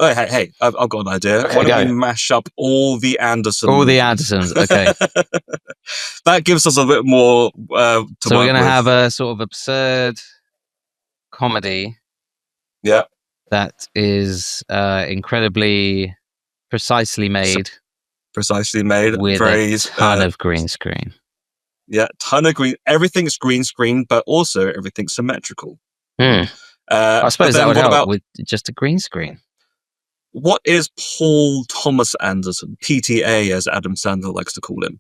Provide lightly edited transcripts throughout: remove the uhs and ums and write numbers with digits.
Oh, hey! I've got an idea. Okay, Why don't we mash up all the Anderson? All the movies? Andersons. Okay. That gives us a bit more. So we're going to have a sort of absurd comedy. Yeah. That is incredibly precisely made. Precisely made. With very, a ton of green screen. Yeah, ton of green. Everything's green screen, but also everything's symmetrical. I suppose that would help with just a green screen. What is Paul Thomas Anderson, PTA, as Adam Sandler likes to call him?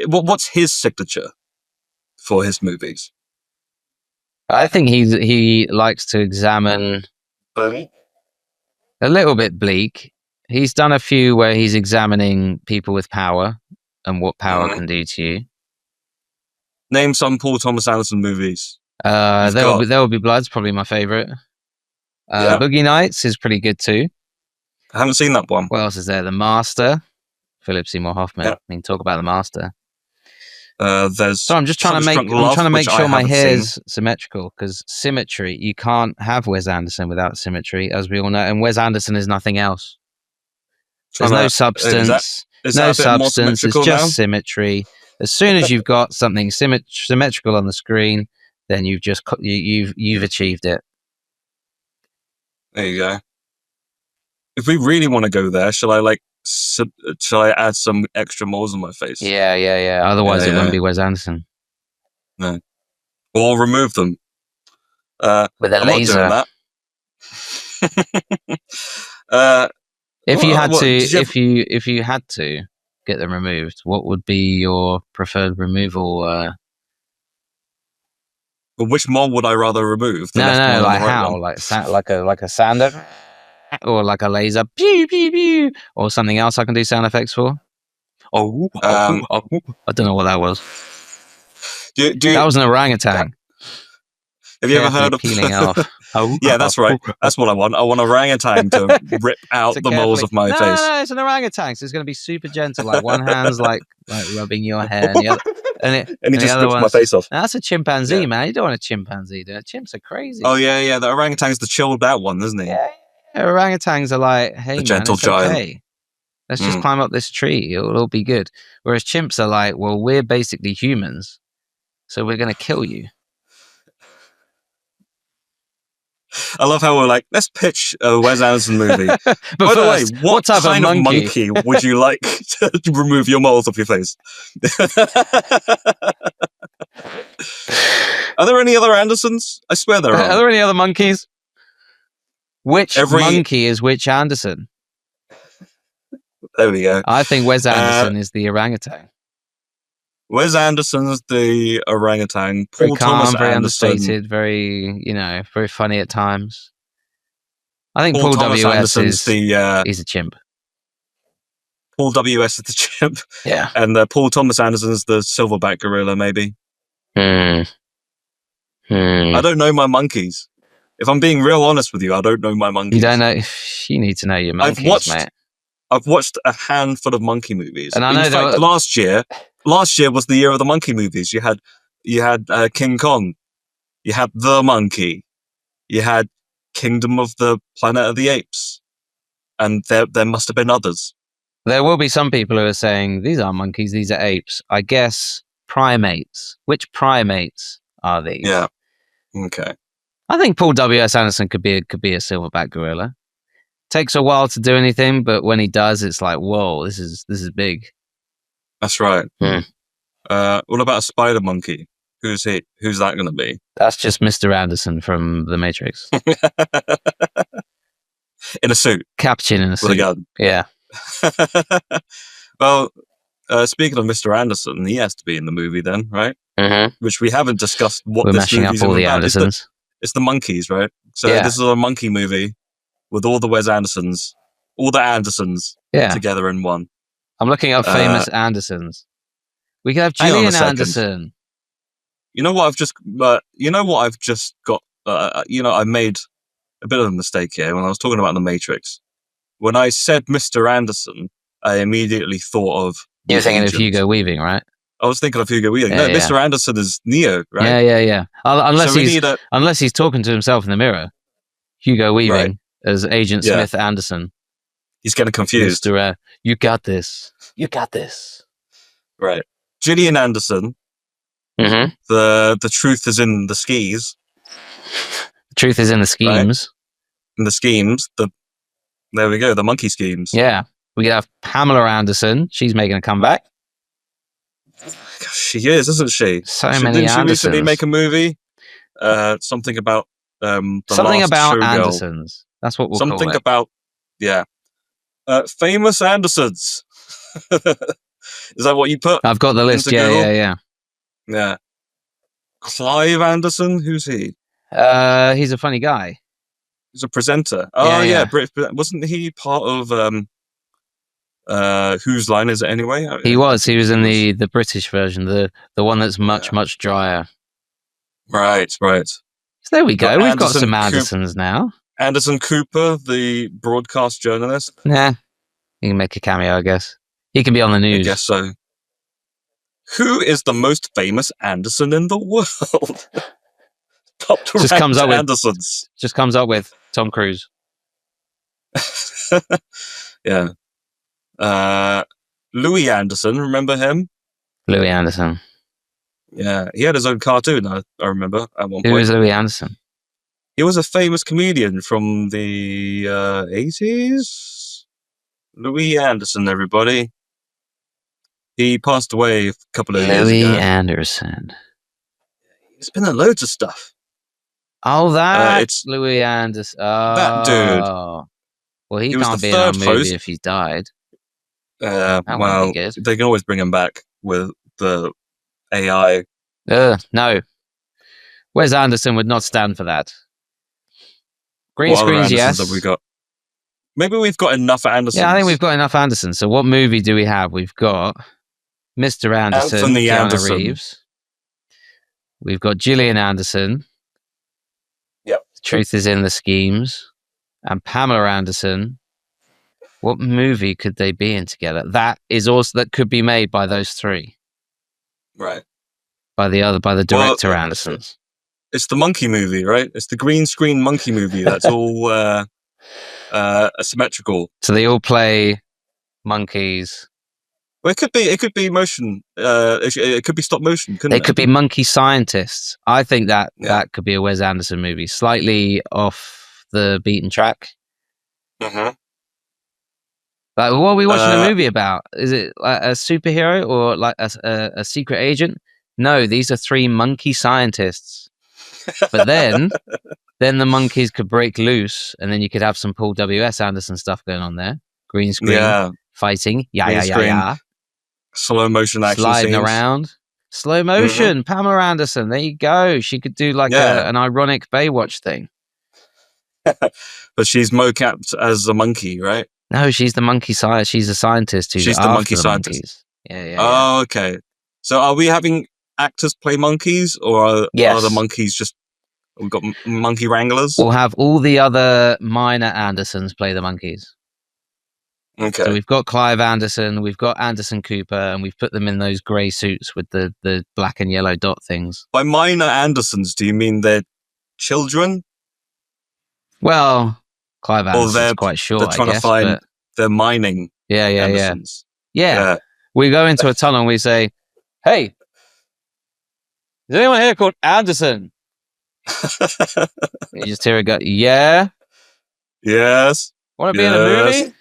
What's his signature for his movies? I think he likes to examine a little bit bleak. He's done a few where he's examining people with power and what power can do to you. Name some Paul Thomas Anderson movies. There Will Be Blood's probably my favorite. Boogie Nights is pretty good too. I haven't seen that one. What else is there? The Master, Philip Seymour Hoffman. I mean, talk about The Master. So I'm just trying to make sure my hair's symmetrical, because symmetry, you can't have Wes Anderson without symmetry, as we all know, and Wes Anderson is nothing else. There's no substance. It's just symmetry. As soon as you've got something symmetrical on the screen, then you've achieved it. There you go. If we really want to go there, shall I add some extra moles on my face? Yeah. Otherwise, it wouldn't be Wes Anderson. No. Or remove them. With a laser. Not doing that. If you had to get them removed, what would be your preferred removal? Well, which mole would I rather remove? No, like how? Like a sander, or like a laser, pew pew pew, or something else I can do sound effects for. I don't know what that was. That was an orangutan. Have you ever heard of peeling off? Yeah, that's right. That's what I want. I want an orangutan to rip out the moles of my face. No, it's an orangutan. So it's going to be super gentle. Like one hand's like rubbing your hair, and the other, and he just rips my face off. That's a chimpanzee, man. You don't want a chimpanzee, do it? Chimps are crazy. Oh yeah. The orangutan's the chilled out one, isn't he? Yeah. Orangutans are like, hey, the gentle giant. Okay. Let's just climb up this tree. It'll all be good. Whereas chimps are like, well, we're basically humans, so we're going to kill you. I love how we're like, let's pitch a Wes Anderson movie. By the way, what type kind of monkey would you like to remove your moles off your face? Are there any other Andersons? I swear there are. Are there any other monkeys? Which monkey is which Anderson? There we go. I think Wes Anderson is the orangutan. Wes Anderson's the orangutan. Very Paul calm, Thomas very Anderson. understated, very very funny at times. I think Paul Thomas W.S. is he's a chimp. Paul W.S. is the chimp. Yeah. And Paul Thomas Anderson's the silverback gorilla, maybe. I don't know my monkeys. If I'm being real honest with you, I don't know my monkeys. You don't know? You need to know your monkeys, mate. I've watched a handful of monkey movies. And I know in fact, last year was the year of the monkey movies. You had King Kong, you had The Monkey, you had Kingdom of the Planet of the Apes, and there must have been others. There will be some people who are saying these aren't monkeys, these are apes. I guess primates. Which primates are these? Yeah. Okay. I think Paul W.S. Anderson could be a silverback gorilla. Takes a while to do anything, but when he does, it's like, whoa, this is big. That's right. What about a spider monkey? Who's he? Who's that going to be? That's just Mr. Anderson from The Matrix. In a suit. Captain in a suit. With a gun. Yeah. Well, speaking of Mr. Anderson, he has to be in the movie then, right? Mm-hmm. Which we haven't discussed what We're this mashing movie's up all the about. Andersons. It's the monkeys, right? So this is a monkey movie with all the Wes Andersons, all the Andersons together in one. I'm looking up famous Andersons. We could have Gillian Anderson. You know what I've just got. I made a bit of a mistake here when I was talking about The Matrix. When I said Mr. Anderson, I immediately thought of. You're thinking of Hugo Weaving, right? I was thinking of Hugo Weaving. No, Mr. Anderson is Neo, right? Yeah. Unless he's talking to himself in the mirror. Hugo Weaving as Agent Smith Anderson. He's getting confused. Mr. You got this. You got this. Right. Gillian Anderson. Mm-hmm. The truth is in the skis. The truth is in the schemes. Right? In the schemes. There we go. The monkey schemes. Yeah. We have Pamela Anderson. She's making a comeback. She is, isn't she? Many Andersons. Didn't she recently make a movie? Something about something about Andersons. That's what we'll call it. Something about famous Andersons. Is that what you put? I've got the list. Yeah. Clive Anderson. Who's he? He's a funny guy. He's a presenter. Oh yeah. Wasn't he part of Whose Line Is It Anyway? He was. He was in the British version, the one that's much drier. Right. So there we go. We've got some Andersons now. Anderson Cooper, the broadcast journalist. Nah, he can make a cameo, I guess. He can be on the news. I guess so. Who is the most famous Anderson in the world? Top Andersons. Just comes up with Tom Cruise. Yeah. Louis Anderson, remember him? Louis Anderson. Yeah, he had his own cartoon, I remember, at one point. Who was Louis Anderson? He was a famous comedian from the 80s. Louis Anderson, everybody. He passed away a couple of years ago. Louis Anderson. He's been in loads of stuff. Oh, it's Louis Anderson. Oh. That dude. Well, he can't be in a movie if he died. Well, they can always bring him back with the AI. No. Wes Anderson would not stand for that. Green screens, yes. Have we got? Maybe we've got enough Andersons. Yeah, I think we've got enough Andersons. So what movie do we have? We've got Mr. Anderson, Anthony Keanu Anderson. Reeves. We've got Gillian Anderson. Yep. Truth is in the Schemes. And Pamela Anderson. What movie could they be in together? That could be made by those three. Right. By the director Andersons. It's the monkey movie, right? It's the green screen monkey movie. That's all asymmetrical. So they all play monkeys. Well, it could be motion. It could be stop motion. Couldn't it? They could be monkey scientists. I think that could be a Wes Anderson movie, slightly off the beaten track. Mm-hmm. Like, what are we watching a movie about? Is it like a superhero or like a secret agent? No, these are three monkey scientists. But then the monkeys could break loose, and then you could have some Paul W.S. Anderson stuff going on there. Green screen, fighting, yeah. Slow motion action sliding scenes. Around. Slow motion. Mm-hmm. Pamela Anderson. There you go. She could do like an ironic Baywatch thing. But she's mocapped as a monkey, right? No, she's the monkey scientist. She's a scientist who's she's the monkey scientist. Monkeys. Yeah. Oh, okay. So are we having actors play monkeys, or are the monkeys just... We've got monkey wranglers? We'll have all the other minor Andersons play the monkeys. Okay. So we've got Clive Anderson, we've got Anderson Cooper, and we've put them in those grey suits with the black and yellow dot things. By minor Andersons, do you mean they're children? Well, Clive Anderson's quite short, they're trying to find... They're mining Andersons. Yeah. We go into a tunnel and we say, hey, is anyone here called Anderson? You just hear it go, yeah. Yes. Want to be in a movie?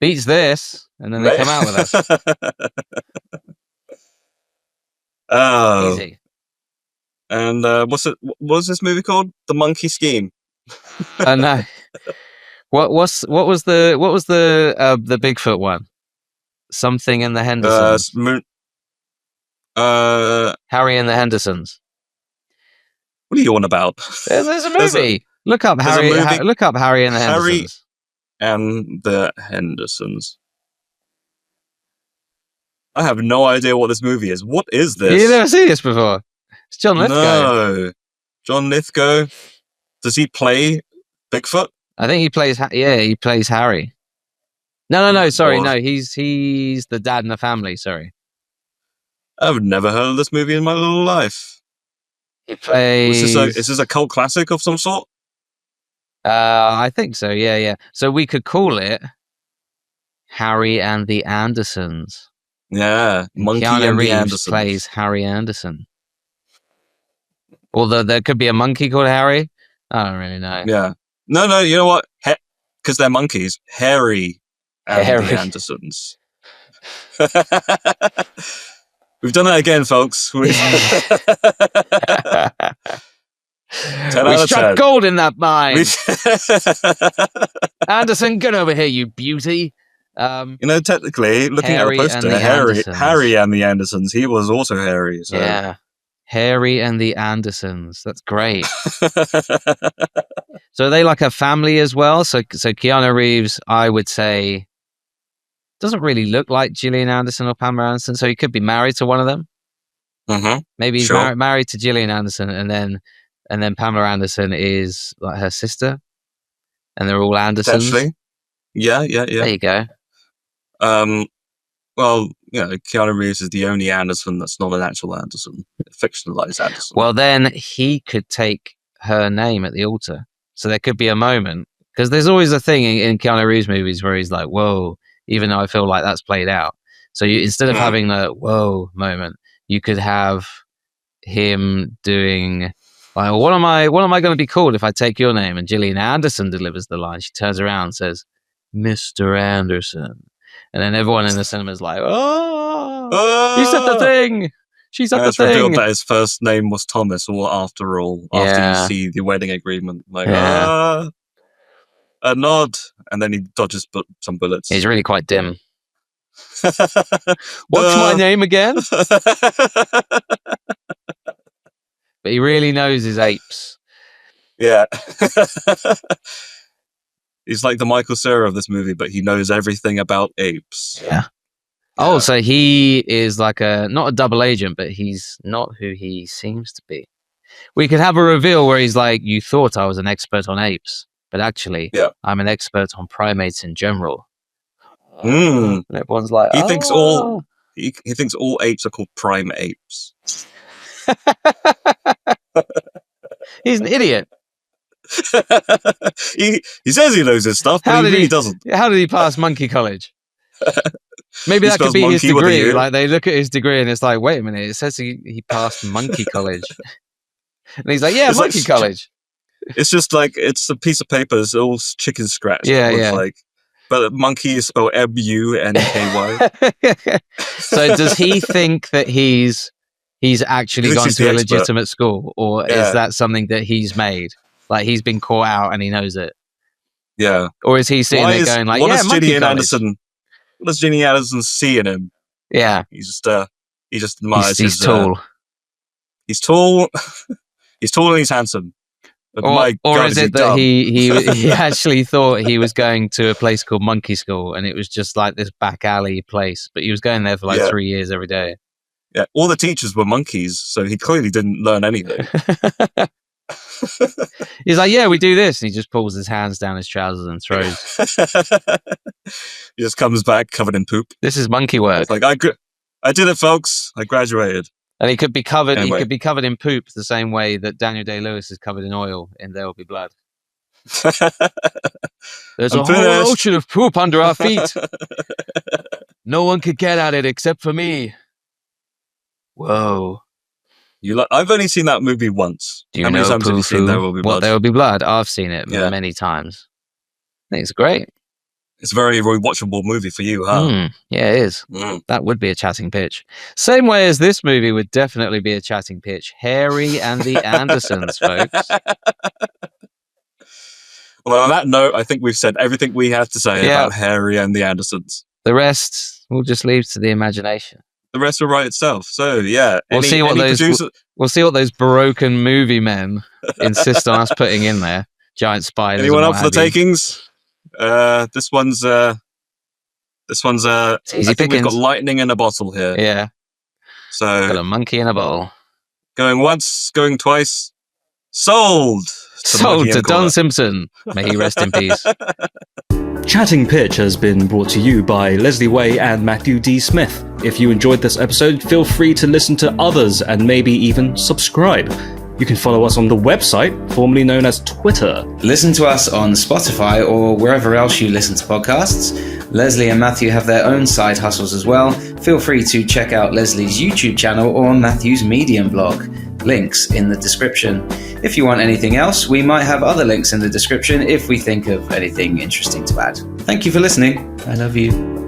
Beats this, and then they come out with us. Oh. Easy. And what was this movie called? The Monkey Scheme. No. What was the Bigfoot one? Something in the Hendersons. Harry and the Hendersons. What are you on about? There's a movie. Look up Harry. Look up Harry and the Hendersons. And the Hendersons. I have no idea what this movie is. What is this? You've never seen this before? It's John Lithgow. No. John Lithgow. Does he play Bigfoot? I think he plays. He plays Harry. No. Sorry, no. He's the dad in the family. Sorry. I've never heard of this movie in my life. He plays... Is this a cult classic of some sort? I think so, yeah. So we could call it Harry and the Andersons. Yeah, Monkey Keanu and Reeves the Andersons. plays Harry Anderson. Although there could be a monkey called Harry. I don't really know. Yeah. No, you know what? Because they're monkeys. Harry and the Andersons. We've done it again, folks. 10 we struck gold in that mine. Anderson, get over here, you beauty. Technically, looking at the poster, Harry and the Andersons, he was also Harry. So. Yeah. Harry and the Andersons. That's great. So are they like a family as well? So Keanu Reeves, I would say, doesn't really look like Gillian Anderson or Pamela Anderson. So he could be married to one of them. Mm-hmm. Maybe he's married to Gillian Anderson, and then Pamela Anderson is like her sister, and they're all Andersons. Potentially. Yeah. There you go. Well, Keanu Reeves is the only Anderson that's not an actual Anderson, a fictionalized Anderson. Well, then he could take her name at the altar. So there could be a moment, because there's always a thing in Keanu Reeves movies where he's like, whoa, even though I feel like that's played out. So instead of having the whoa moment, you could have him doing, like, what am I going to be called if I take your name? And Gillian Anderson delivers the line. She turns around and says, Mr. Anderson. And then everyone in the cinema is like, oh, he said the thing. She said the thing. It's revealed that his first name was Thomas, or after all, after you see the wedding agreement. Like, a nod. And then he dodges some bullets. He's really quite dim. What's my name again? But he really knows his apes. Yeah. He's like the Michael Cera of this movie, but he knows everything about apes. Yeah. Oh, so he is like not a double agent, but he's not who he seems to be. We could have a reveal where he's like, you thought I was an expert on apes, but actually, I'm an expert on primates in general. And everyone's like, he thinks all apes are called prime apes. He's an idiot. he says he knows his stuff, but he really doesn't. How did he pass monkey college? Maybe that could be his degree. Like, they look at his degree and it's like, wait a minute, it says he passed monkey college. And he's like, yeah, monkey college. It's just like, it's a piece of paper, it's all chicken scratch. Yeah. Like, but monkey is spelled M-U-N-K-Y. So does he think that he's actually gone to a legitimate school, or is that something that he's made? Like, he's been caught out and he knows it. Yeah. Or is he sitting there going like, monkey college? What does Gillian Anderson see in him? Yeah. He just admires he's tall. He's tall. He's tall and he's handsome. But or is it that he actually thought he was going to a place called Monkey School, and it was just like this back alley place, but he was going there for like 3 years every day. Yeah, all the teachers were monkeys, so he clearly didn't learn anything. He's like, yeah, we do this, and he just pulls his hands down his trousers and throws. He just comes back covered in poop. This is monkey work. It's like, I did it, folks. I graduated. And he could be covered. Anyway. He could be covered in poop the same way that Daniel Day-Lewis is covered in oil in There Will Be Blood. There's a whole ocean of poop under our feet. No one could get at it except for me. Whoa. I've only seen that movie once. How many times have you seen There Will Be Blood? What, There Will Be Blood? I've seen it many times. I think it's great. It's a very rewatchable movie for you, huh? Yeah, it is. That would be a chatting pitch. Same way as this movie would definitely be a chatting pitch. Harry and the Andersons, folks. Well, on that note, I think we've said everything we have to say about Harry and the Andersons. The rest we'll just leave to the imagination. The rest will write itself. So, yeah. We'll see what those broken movie men insist on us putting in there. Giant spiders. Anyone up for the takings? This one's easy I think we've got lightning in a bottle here. Yeah. So got a monkey in a bottle. Going once, going twice. Sold to Don Simpson. May he rest in peace. Chatting Pitch has been brought to you by Leslie Way and Matthew D. Smith. If you enjoyed this episode, feel free to listen to others and maybe even subscribe. You can follow us on the website, formerly known as Twitter. Listen to us on Spotify or wherever else you listen to podcasts. Leslie and Matthew have their own side hustles as well. Feel free to check out Leslie's YouTube channel or Matthew's Medium blog. Links in the description. If you want anything else, we might have other links in the description if we think of anything interesting to add. Thank you for listening. I love you.